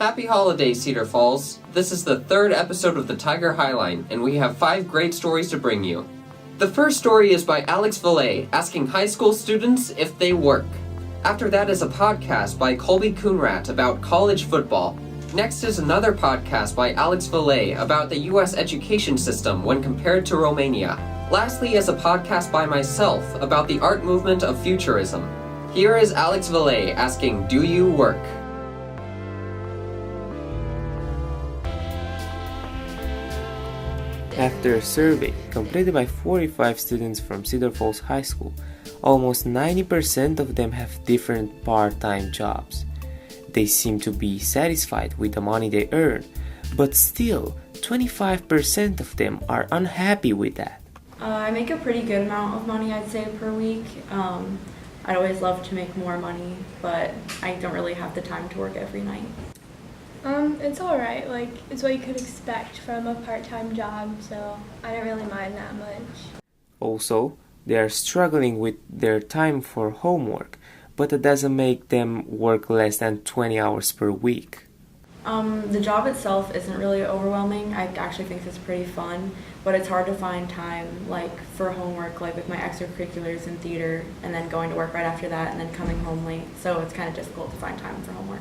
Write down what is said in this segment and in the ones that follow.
Happy holidays, Cedar Falls. This is the third episode of the Tiger Hiline, and we have 5 great stories to bring you. The first story is by Alex Vilae, asking high school students if they work. After that is a podcast by Colby Coonradt about college football. Next is another podcast by Alex Vilae about the US education system when compared to Romania. Lastly is a podcast by myself about the art movement of Futurism. Here is Alex Vilae asking, do you work? After a survey completed by 45 students from Cedar Falls High School, almost 90% of them have different part-time jobs. They seem to be satisfied with the money they earn, but still, 25% of them are unhappy with that. I make a pretty good amount of money, I'd say, per week. I'd always love to make more money, but I don't really have the time to work every night. It's alright, it's what you could expect from a part-time job, so I don't really mind that much. Also, they are struggling with their time for homework, but it doesn't make them work less than 20 hours per week. The job itself isn't really overwhelming. I actually think it's pretty fun, but it's hard to find time for homework, with my extracurriculars in theater, and then going to work right after that, and then coming home late, so it's kind of difficult to find time for homework.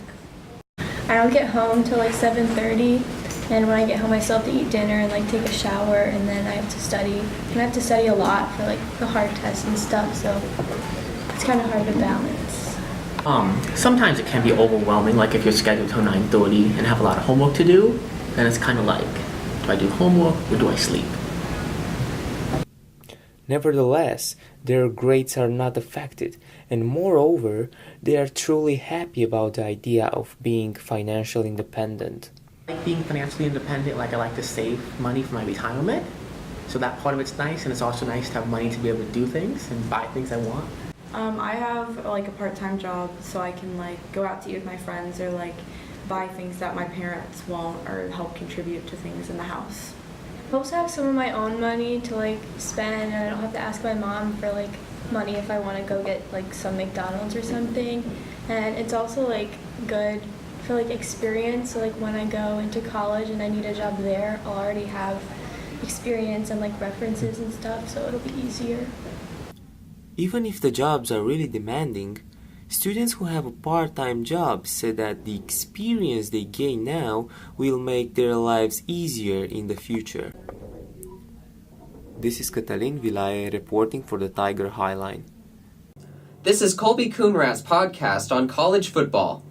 I don't get home till 7:30, and when I get home I still have to eat dinner and take a shower, and then I have to study. And I have to study a lot for the hard tests and stuff, so it's kind of hard to balance. Sometimes it can be overwhelming, if you're scheduled till 9:30 and have a lot of homework to do, then it's kind of do I do homework or do I sleep? Nevertheless, their grades are not affected, and moreover, they are truly happy about the idea of being financially independent. Being financially independent, I like to save money for my retirement, so that part of it's nice, and it's also nice to have money to be able to do things and buy things I want. I have a part-time job, so I can go out to eat with my friends or buy things that my parents won't, or help contribute to things in the house. I also have some of my own money to spend, and I don't have to ask my mom for money if I want to go get some McDonald's or something. And it's also good for experience, so when I go into college and I need a job there, I'll already have experience and references and stuff, so it'll be easier. Even if the jobs are really demanding, students who have a part-time job say that the experience they gain now will make their lives easier in the future. This is Catalin Vilae reporting for the Tiger Hiline. This is Colby Coonradt's podcast on college football.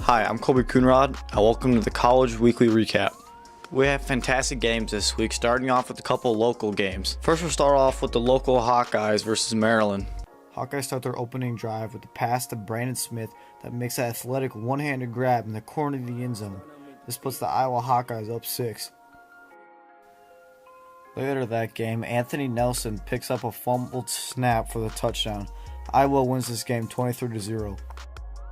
Hi, I'm Colby Coonradt, and welcome to the College Weekly Recap. We have fantastic games this week, starting off with a couple local games. First, we'll start off with the local Hawkeyes versus Maryland. Hawkeyes start their opening drive with a pass to Brandon Smith that makes an athletic one-handed grab in the corner of the end zone. This puts the Iowa Hawkeyes up 6. Later that game, Anthony Nelson picks up a fumbled snap for the touchdown. Iowa wins this game 23-0.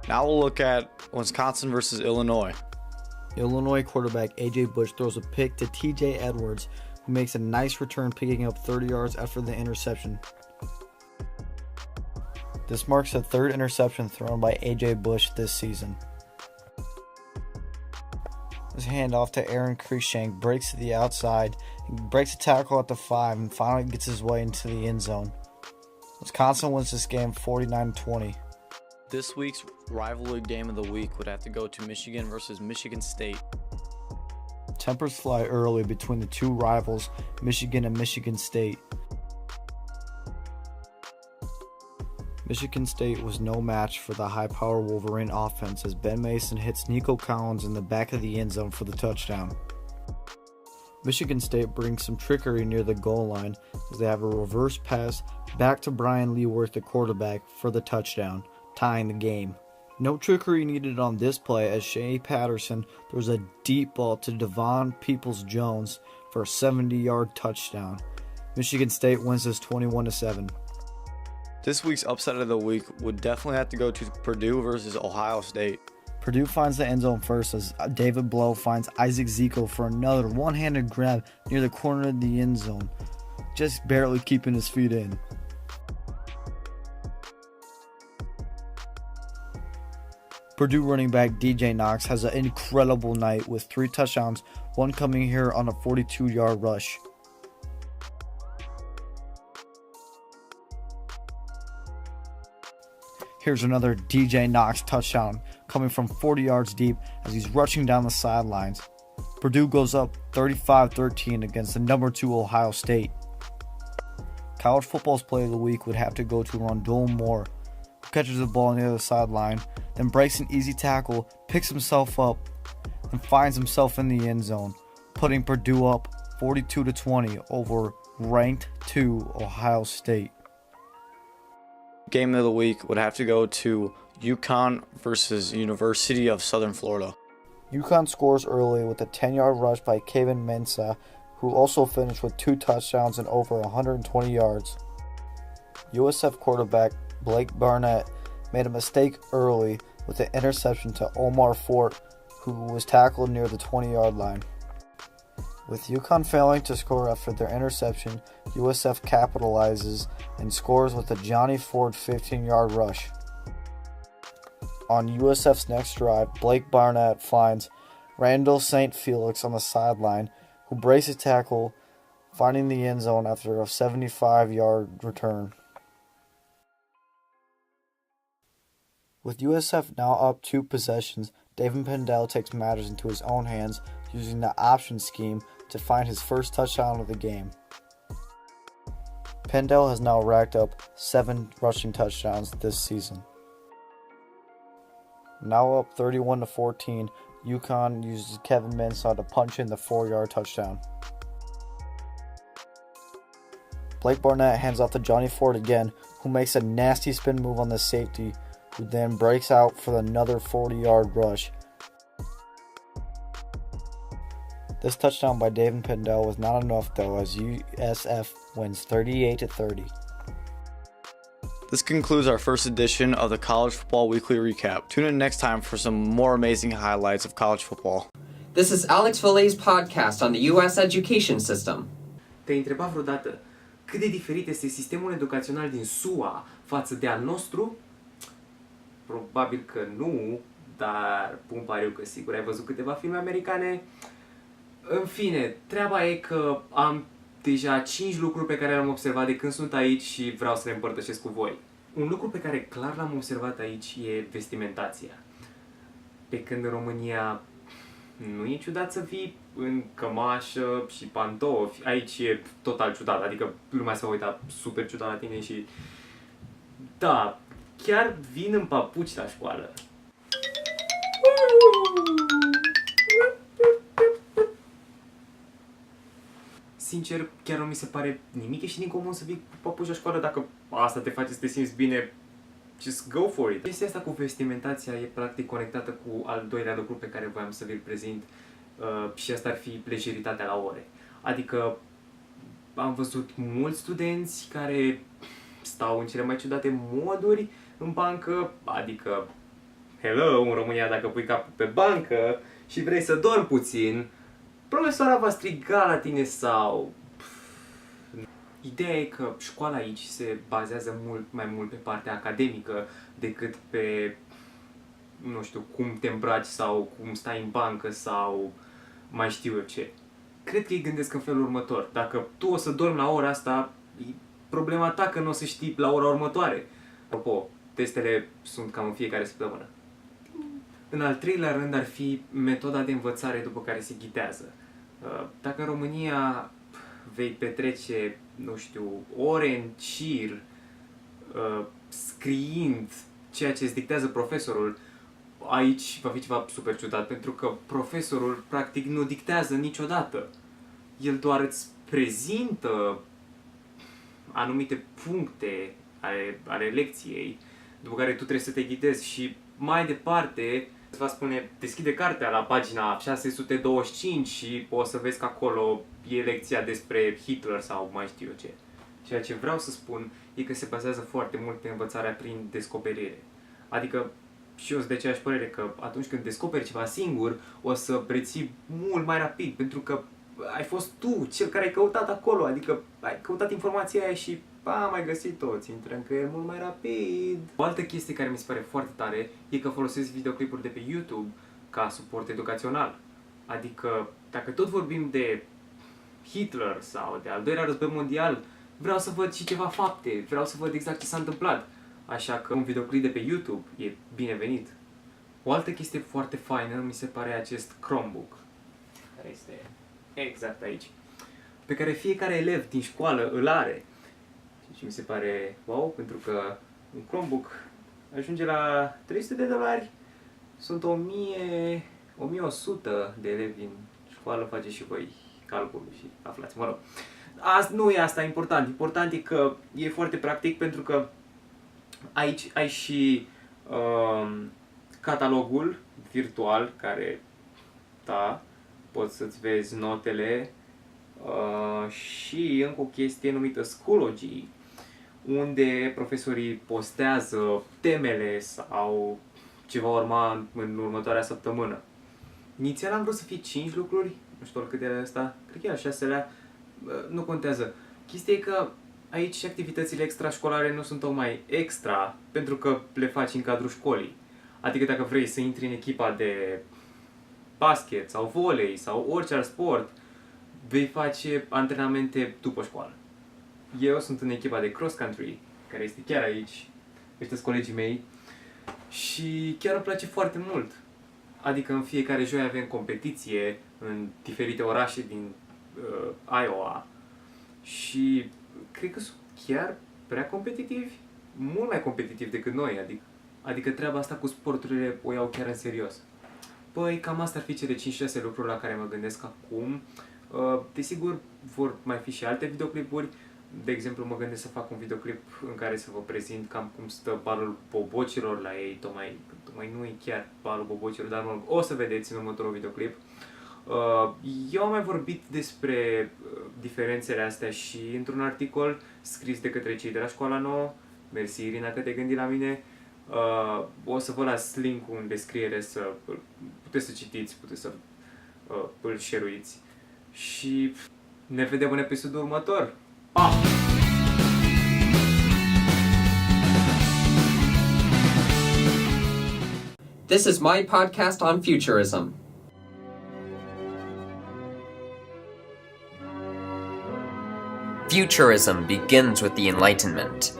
Now we'll look at Wisconsin versus Illinois. Illinois quarterback A.J. Bush throws a pick to T.J. Edwards, who makes a nice return picking up 30 yards after the interception. This marks the 3rd interception thrown by A.J. Bush this season. This handoff to Aaron Cruikshank breaks to the outside, breaks a tackle at the 5, and finally gets his way into the end zone. Wisconsin wins this game 49-20. This week's rivalry game of the week would have to go to Michigan versus Michigan State. Tempers fly early between the two rivals, Michigan and Michigan State. Michigan State was no match for the high-power Wolverine offense as Ben Mason hits Nico Collins in the back of the end zone for the touchdown. Michigan State brings some trickery near the goal line as they have a reverse pass back to Brian Leaworth, the quarterback, for the touchdown, tying the game. No trickery needed on this play as Shea Patterson throws a deep ball to Devon Peoples-Jones for a 70-yard touchdown. Michigan State wins this 21-7. This week's upset of the week would definitely have to go to Purdue versus Ohio State. Purdue finds the end zone first as David Blow finds Isaac Zico for another one-handed grab near the corner of the end zone, just barely keeping his feet in. Purdue running back DJ Knox has an incredible night with 3 touchdowns, one coming here on a 42-yard rush. Here's another DJ Knox touchdown coming from 40 yards deep as he's rushing down the sidelines. Purdue goes up 35-13 against the number 2 Ohio State. College football's play of the week would have to go to Rondell Moore, who catches the ball on the other sideline, then breaks an easy tackle, picks himself up, and finds himself in the end zone, putting Purdue up 42-20 over ranked 2 Ohio State. Game of the week would have to go to UConn versus University of Southern Florida. UConn scores early with a 10-yard rush by Kevin Mensah, who also finished with 2 touchdowns and over 120 yards. USF quarterback Blake Barnett made a mistake early with an interception to Omar Fort, who was tackled near the 20-yard line. With UConn failing to score after their interception, USF capitalizes and scores with a Johnny Ford 15-yard rush. On USF's next drive, Blake Barnett finds Randall St. Felix on the sideline, who breaks a tackle, finding the end zone after a 75-yard return. With USF now up 2 possessions, David Pendell takes matters into his own hands, using the option scheme to find his first touchdown of the game. Pendell has now racked up 7 rushing touchdowns this season. Now up 31-14, UConn uses Kevin Mensah to punch in the 4-yard touchdown. Blake Barnett hands off to Johnny Ford again, who makes a nasty spin move on the safety, who then breaks out for another 40-yard rush. This touchdown by David Pendell was not enough though, as USF wins 38-30. This concludes our first edition of the College Football Weekly Recap. Tune in next time for some more amazing highlights of college football. This is Alex Vilae's podcast on the U.S. education system. Te-ai întrebat vreodată cât de diferit este sistemul educațional din SUA față de al nostru? Probabil că nu, dar pun pariu că sigur ai văzut câteva filme americane. În fine, treaba e că am deja 5 lucruri pe care le-am observat de când sunt aici și vreau să le împărtășesc cu voi. Un lucru pe care clar l-am observat aici e vestimentația. Pe când în România nu e ciudat să vii în cămașă și pantofi, aici e total ciudat, adică lumea se va uita super ciudat la tine și da, chiar vin în papuci la școală. Sincer, chiar nu mi se pare nimic ieșit din comun să vii cu papuci la școală. Dacă asta te face să te simți bine, just go for it. Chestia asta cu vestimentația e practic conectată cu al doilea lucru pe care voiam să vi-l prezint și asta ar fi lejeritatea la ore. Adică am văzut mulți studenți care stau în cele mai ciudate moduri în bancă, adică hello, în România dacă pui capul pe bancă și vrei să dormi puțin, profesoara va striga la tine sau... Ideea e că școala aici se bazează mult mai mult pe partea academică decât pe, nu știu, cum te îmbraci sau cum stai în bancă sau mai știu eu ce. Cred că îi gândesc în felul următor. Dacă tu o să dormi la ora asta, e problema ta că nu o să știi la ora următoare. Apropo, testele sunt cam în fiecare săptămână. În al treilea rând ar fi metoda de învățare după care se ghitează. Dacă în România vei petrece, nu știu, ore în șir scriind ceea ce îți dictează profesorul, aici va fi ceva super ciudat, pentru că profesorul practic nu dictează niciodată. El doar îți prezintă anumite puncte ale lecției, după care tu trebuie să te ghidezi și mai departe îți va spune deschide cartea la pagina 625 și o să vezi că acolo e lecția despre Hitler sau mai știu eu ce. Ceea ce vreau să spun e că se bazează foarte mult pe învățarea prin descoperire. Adică și eu sunt de aceeași părere că atunci când descoperi ceva singur, o să reții mult mai rapid, pentru că ai fost tu cel care ai căutat acolo, adică ai căutat informația aia și am mai găsit-o, ți intră în creier mult mai rapid. O altă chestie care mi se pare foarte tare e că folosesc videoclipuri de pe YouTube ca suport educațional. Adică, dacă tot vorbim de Hitler sau de al doilea război mondial, vreau să văd și ceva fapte, vreau să văd exact ce s-a întâmplat. Așa că un videoclip de pe YouTube e binevenit. O altă chestie foarte faină mi se pare acest Chromebook, care este exact aici, pe care fiecare elev din școală îl are. Și mi se pare wow, pentru că un Chromebook ajunge la $300. Sunt 1100 de elevi în școală, faceți și voi calculul și aflați, mă rog. Nu e asta important. Important e că e foarte practic pentru că aici ai și catalogul virtual care, da, poți să-ți vezi notele și încă o chestie numită Schoology, unde profesorii postează temele sau ce va urma în următoarea săptămână. Inițial am vrut să fie 5 lucruri, nu știu cât era asta, cred că e al 6-lea, nu contează. Chestia e că aici și activitățile extrașcolare nu sunt tocmai extra, pentru că le faci în cadrul școlii. Adică dacă vrei să intri în echipa de basket sau volei sau orice alt sport, vei face antrenamente după școală. Eu sunt în echipa de cross country, care este chiar aici, ăștia sunt colegii mei, și chiar îmi place foarte mult. Adică în fiecare joi avem competiție în diferite orașe din Iowa și cred că sunt chiar prea competitivi, mult mai competitivi decât noi, adică treaba asta cu sporturile o iau chiar în serios. Păi cam asta ar fi cele 5-6 lucruri la care mă gândesc acum. Desigur vor mai fi și alte videoclipuri. De exemplu, mă gândesc să fac un videoclip în care să vă prezint cam cum stă balul bobocilor la ei, tocmai nu e chiar balul bobocilor, dar o să vedeți în următorul videoclip. Eu am mai vorbit despre diferențele astea și într-un articol scris de către cei de la Școala Nouă. Mersi, Irina, că te-ai gândit la mine. O să vă las link-ul în descriere, să puteți să citiți, puteți să îl share-uiți. Și ne vedem în episodul următor. Pa! This is my podcast on futurism. Futurism begins with the Enlightenment.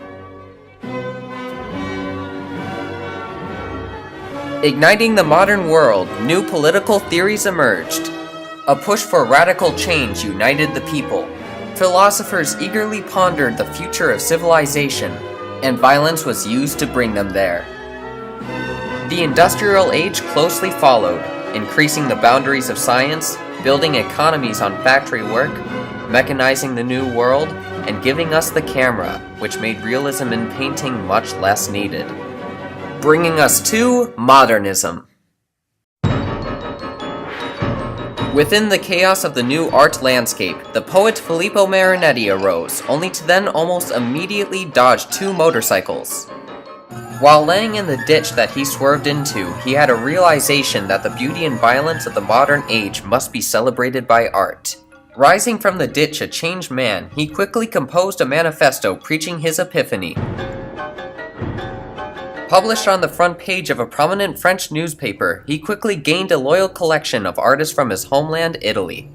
Igniting the modern world, new political theories emerged. A push for radical change united the people. Philosophers eagerly pondered the future of civilization, and violence was used to bring them there. The industrial age closely followed, increasing the boundaries of science, building economies on factory work, mechanizing the new world, and giving us the camera, which made realism in painting much less needed. Bringing us to modernism. Within the chaos of the new art landscape, the poet Filippo Marinetti arose, only to then almost immediately dodge 2 motorcycles. While laying in the ditch that he swerved into, he had a realization that the beauty and violence of the modern age must be celebrated by art. Rising from the ditch a changed man, he quickly composed a manifesto preaching his epiphany. Published on the front page of a prominent French newspaper, he quickly gained a loyal collection of artists from his homeland, Italy.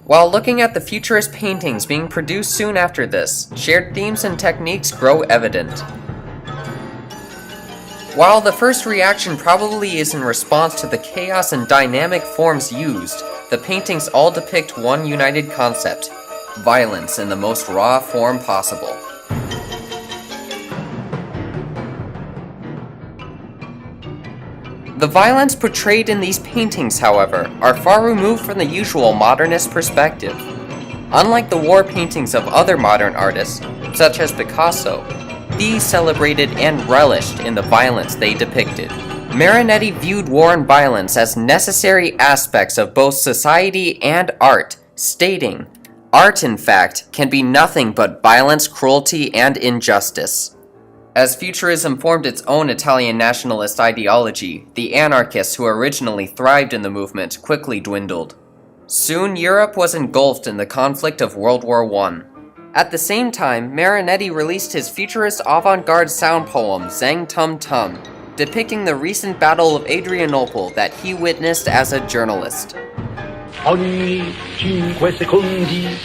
While looking at the futurist paintings being produced soon after this, shared themes and techniques grow evident. While the first reaction probably is in response to the chaos and dynamic forms used, the paintings all depict one united concept: violence in the most raw form possible. The violence portrayed in these paintings, however, are far removed from the usual modernist perspective. Unlike the war paintings of other modern artists, such as Picasso, these celebrated and relished in the violence they depicted. Marinetti viewed war and violence as necessary aspects of both society and art, stating, "Art, in fact, can be nothing but violence, cruelty, and injustice." As Futurism formed its own Italian nationalist ideology, the anarchists who originally thrived in the movement quickly dwindled. Soon Europe was engulfed in the conflict of World War I. At the same time, Marinetti released his futurist avant-garde sound poem, Zang Tum Tum, depicting the recent Battle of Adrianople that he witnessed as a journalist. Ogni 5 secondi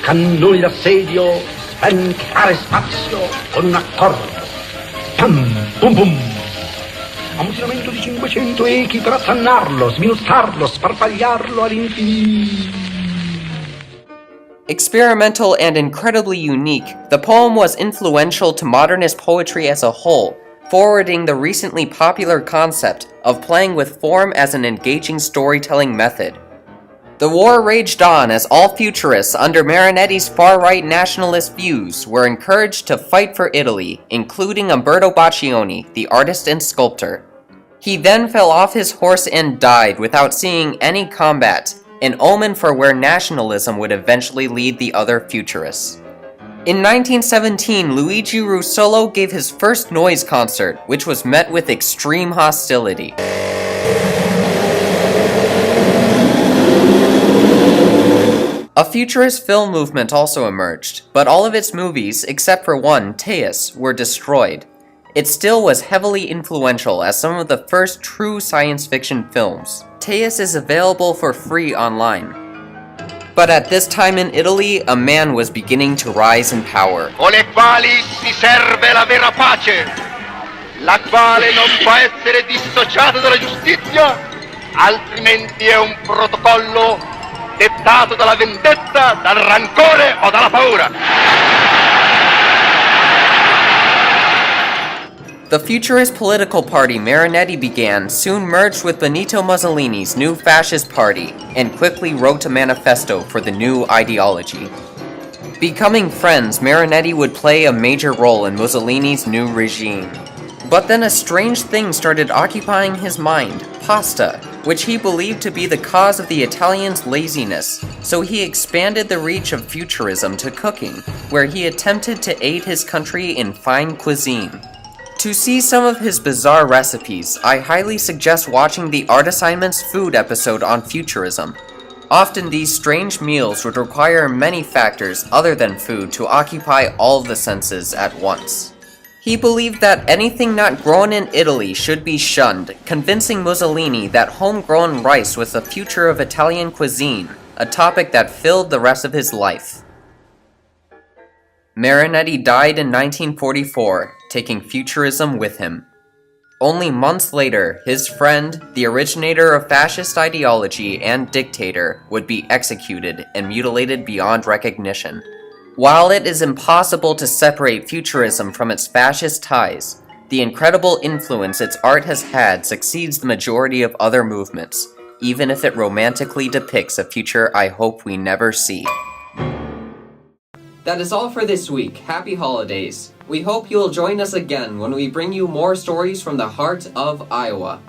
cannoni d'assedio spentare spazio con un accordo. Pam, bum bum. Ammutinamento di 500 echi per affannarlo, sminuzzarlo, sparpagliarlo all'infinito. Experimental and incredibly unique, the poem was influential to modernist poetry as a whole, forwarding the recently popular concept of playing with form as an engaging storytelling method. The war raged on as all futurists under Marinetti's far-right nationalist views were encouraged to fight for Italy, including Umberto Boccioni, the artist and sculptor. He then fell off his horse and died without seeing any combat, an omen for where nationalism would eventually lead the other futurists. In 1917, Luigi Russolo gave his first noise concert, which was met with extreme hostility. A futurist film movement also emerged, but all of its movies, except for one, Teus, were destroyed. It still was heavily influential as some of the first true science fiction films. Teus is available for free online. But at this time in Italy, a man was beginning to rise in power. Con le quali si serve la vera pace, la quale non può essere dissociata dalla giustizia, altrimenti è un protocollo dettato dalla vendetta, dal rancore o dalla paura. The futurist political party Marinetti began soon merged with Benito Mussolini's new fascist party and quickly wrote a manifesto for the new ideology. Becoming friends, Marinetti would play a major role in Mussolini's new regime. But then a strange thing started occupying his mind, pasta, which he believed to be the cause of the Italians' laziness, so he expanded the reach of futurism to cooking, where he attempted to aid his country in fine cuisine. To see some of his bizarre recipes, I highly suggest watching the Art Assignments Food episode on Futurism. Often these strange meals would require many factors other than food to occupy all of the senses at once. He believed that anything not grown in Italy should be shunned, convincing Mussolini that homegrown rice was the future of Italian cuisine, a topic that filled the rest of his life. Marinetti died in 1944, taking futurism with him. Only months later, his friend, the originator of fascist ideology and dictator, would be executed and mutilated beyond recognition. While it is impossible to separate futurism from its fascist ties, the incredible influence its art has had succeeds the majority of other movements, even if it romantically depicts a future I hope we never see. That is all for this week. Happy holidays. We hope you'll join us again when we bring you more stories from the heart of Iowa.